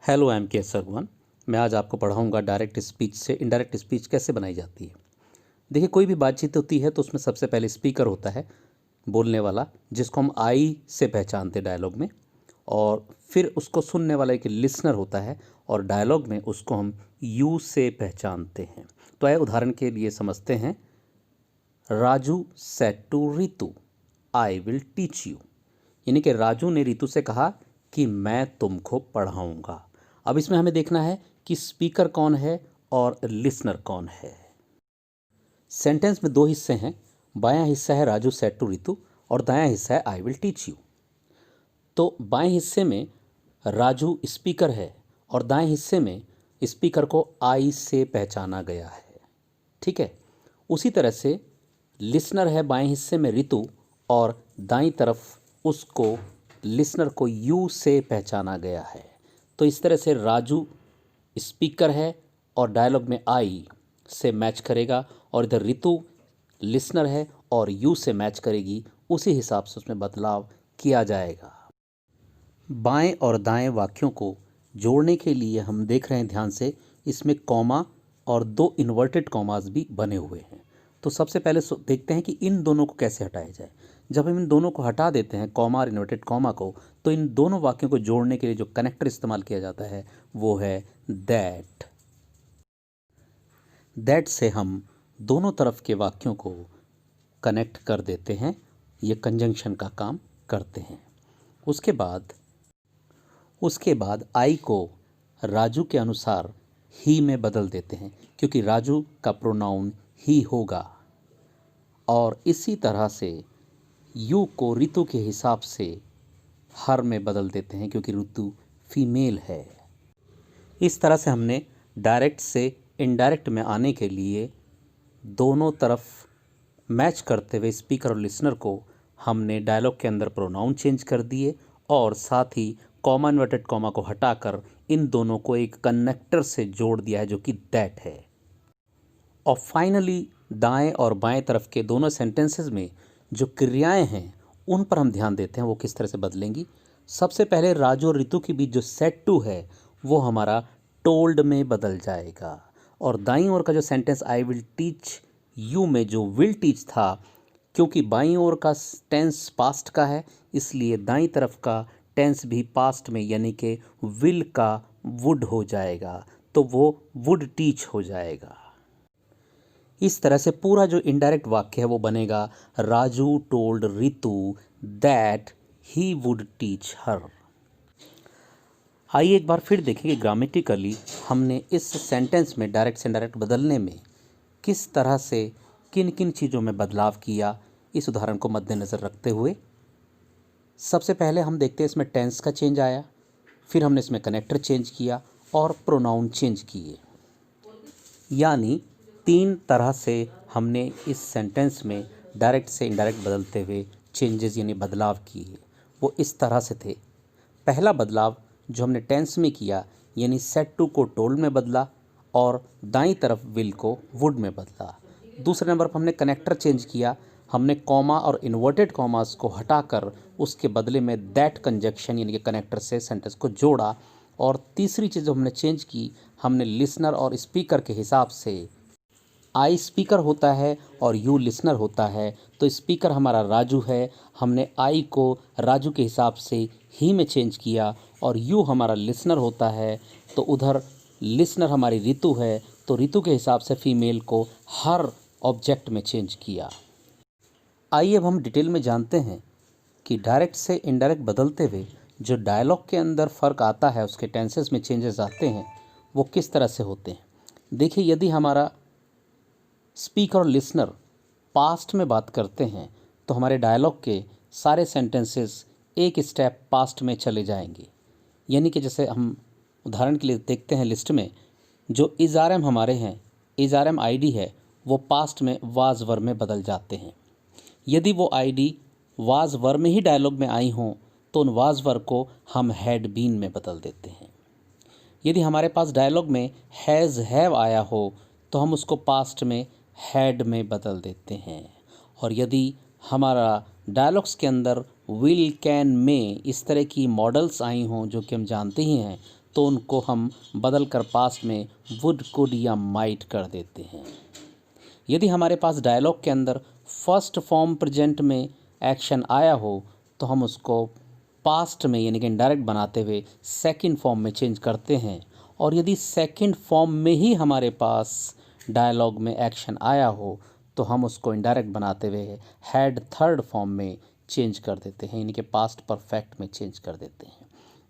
Hello, I am के सरगुन। मैं आज आपको पढ़ाऊंगा डायरेक्ट स्पीच से इनडायरेक्ट स्पीच कैसे बनाई जाती है। देखिए, कोई भी बातचीत होती है तो उसमें सबसे पहले स्पीकर होता है, बोलने वाला, जिसको हम आई से पहचानते हैं डायलॉग में। और फिर उसको सुनने वाला एक लिसनर होता है और डायलॉग में उसको हम यू से पहचानते हैं। तो आइए उदाहरण के लिए समझते हैं। Raju said to Ritu, I will teach you. यानी कि राजू ने रितु से कहा कि मैं तुमको पढ़ाऊंगा। अब इसमें हमें देखना है कि स्पीकर कौन है और लिसनर कौन है। सेंटेंस में दो हिस्से हैं। बायां हिस्सा है राजू सेड टू रितु और दायां हिस्सा है आई विल टीच यू। तो बाएं हिस्से में राजू स्पीकर है और दाएं हिस्से में स्पीकर को आई से पहचाना गया है। ठीक है। उसी तरह से लिसनर है बाएं हिस्से में रितु और दाईं तरफ उसको लिसनर को यू से पहचाना गया है। तो इस तरह से राजू स्पीकर है और डायलॉग में आई से मैच करेगा और इधर रितु लिसनर है और यू से मैच करेगी। उसी हिसाब से उसमें बदलाव किया जाएगा। बाएं और दाएं वाक्यों को जोड़ने के लिए हम देख रहे हैं ध्यान से, इसमें कॉमा और दो इन्वर्टेड कॉमास भी बने हुए हैं। तो सबसे पहले देखते हैं कि इन दोनों को कैसे हटाया जाए। जब हम इन दोनों को हटा देते हैं, कॉमा और इन्वर्टेड कॉमा को, तो इन दोनों वाक्यों को जोड़ने के लिए जो कनेक्टर इस्तेमाल किया जाता है वो है दैट। दैट से हम दोनों तरफ के वाक्यों को कनेक्ट कर देते हैं। ये कंजंक्शन का काम करते हैं। उसके बाद आई को राजू के अनुसार ही में बदल देते हैं, क्योंकि राजू का प्रोनाउन ही होगा। और इसी तरह से यू को ऋतु के हिसाब से हर में बदल देते हैं, क्योंकि ऋतु फीमेल है। इस तरह से हमने डायरेक्ट से इनडायरेक्ट में आने के लिए दोनों तरफ मैच करते हुए स्पीकर और लिसनर को हमने डायलॉग के अंदर प्रोनाउन चेंज कर दिए और साथ ही कॉमा इन्वर्टेड कॉमा को हटाकर इन दोनों को एक कनेक्टर से जोड़ दिया है, जो कि दैट है। और फाइनली दाएं और बाएं तरफ के दोनों सेंटेंसेस में जो क्रियाएं हैं उन पर हम ध्यान देते हैं, वो किस तरह से बदलेंगी। सबसे पहले राजू और ऋतु के बीच जो सेड टू है वो हमारा टोल्ड में बदल जाएगा। और दाईं ओर का जो sentence I will teach you में जो विल टीच था, क्योंकि बाईं ओर का टेंस पास्ट का है, इसलिए दाईं तरफ का टेंस भी पास्ट में यानी कि विल का वुड हो जाएगा, तो वो वुड टीच हो जाएगा। इस तरह से पूरा जो इनडायरेक्ट वाक्य है वो बनेगा Raju told Ritu that he would teach हर। आइए एक बार फिर देखें कि ग्रामेटिकली हमने इस सेंटेंस में डायरेक्ट से इनडायरेक्ट बदलने में किस तरह से किन किन चीज़ों में बदलाव किया, इस उदाहरण को मद्देनज़र रखते हुए। सबसे पहले हम देखते हैं इसमें टेंस का चेंज आया, फिर हमने इसमें कनेक्टर चेंज किया और प्रोनाउन चेंज किए। यानी तीन तरह से हमने इस सेंटेंस में डायरेक्ट से इनडायरेक्ट बदलते हुए चेंजेस यानी बदलाव किए। वो इस तरह से थे। पहला बदलाव जो हमने टेंस में किया, यानी सेड टू को टोल्ड में बदला और दाईं तरफ विल को वुड में बदला। दूसरे नंबर पर हमने कनेक्टर चेंज किया। हमने कॉमा और इन्वर्टेड कॉमास को हटाकर उसके बदले में दैट कंजक्शन यानी कि कनेक्टर से सेंटेंस को जोड़ा। और तीसरी चीज़ जो हमने चेंज की, हमने लिसनर और स्पीकर के हिसाब से, आई स्पीकर होता है और यू लिसनर होता है, तो स्पीकर हमारा राजू है, हमने आई को राजू के हिसाब से ही में चेंज किया। और यू हमारा लिसनर होता है, तो उधर लिसनर हमारी ऋतु है, तो ऋतु के हिसाब से फीमेल को हर ऑब्जेक्ट में चेंज किया। आइए अब हम डिटेल में जानते हैं कि डायरेक्ट से इनडायरेक्ट बदलते हुए जो डायलॉग के अंदर फ़र्क आता है, उसके टेंसेस में चेंजेस आते हैं, वो किस तरह से होते हैं। देखिए, यदि हमारा स्पीकर और लिसनर पास्ट में बात करते हैं तो हमारे डायलॉग के सारे सेंटेंसेस एक स्टेप पास्ट में चले जाएंगे। यानी कि जैसे हम उदाहरण के लिए देखते हैं, लिस्ट में जो इज़ारएम हमारे हैं, इज़ारएम आईडी है, वो पास्ट में वाज वर में बदल जाते हैं। यदि वो आईडी वाज वर में ही डायलॉग में आई हों तो उन वाज वर को हम हैड बीन में बदल देते हैं। यदि हमारे पास डायलॉग में हैज़ हैव आया हो तो हम उसको पास्ट में हैड में बदल देते हैं। और यदि हमारा डायलॉग्स के अंदर विल कैन में इस तरह की मॉडल्स आई हों, जो कि हम जानते ही हैं, तो उनको हम बदल कर पास्ट में वुड, कुड या माइट कर देते हैं। यदि हमारे पास डायलॉग के अंदर फर्स्ट फॉर्म प्रेजेंट में एक्शन आया हो तो हम उसको पास्ट में यानी कि इनडायरेक्ट बनाते हुए सेकंड फॉर्म में चेंज करते हैं। और यदि सेकंड फॉर्म में ही हमारे पास डायलॉग में एक्शन आया हो तो हम उसको इनडायरेक्ट बनाते हुए हैड थर्ड फॉर्म में चेंज कर देते हैं, यानी कि पास्ट परफेक्ट में चेंज कर देते हैं।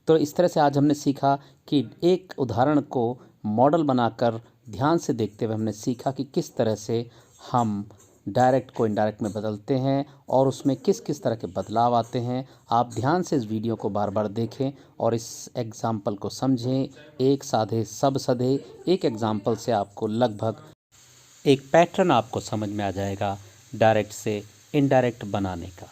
तो इस तरह से आज हमने सीखा कि एक उदाहरण को मॉडल बनाकर ध्यान से देखते हुए हमने सीखा कि किस तरह से हम डायरेक्ट को इनडायरेक्ट में बदलते हैं और उसमें किस किस तरह के बदलाव आते हैं। आप ध्यान से इस वीडियो को बार बार देखें और इस एग्ज़ाम्पल को समझें। एक साधे सब सधे, एक एग्ज़ाम्पल से आपको लगभग एक पैटर्न आपको समझ में आ जाएगा डायरेक्ट से इनडायरेक्ट बनाने का।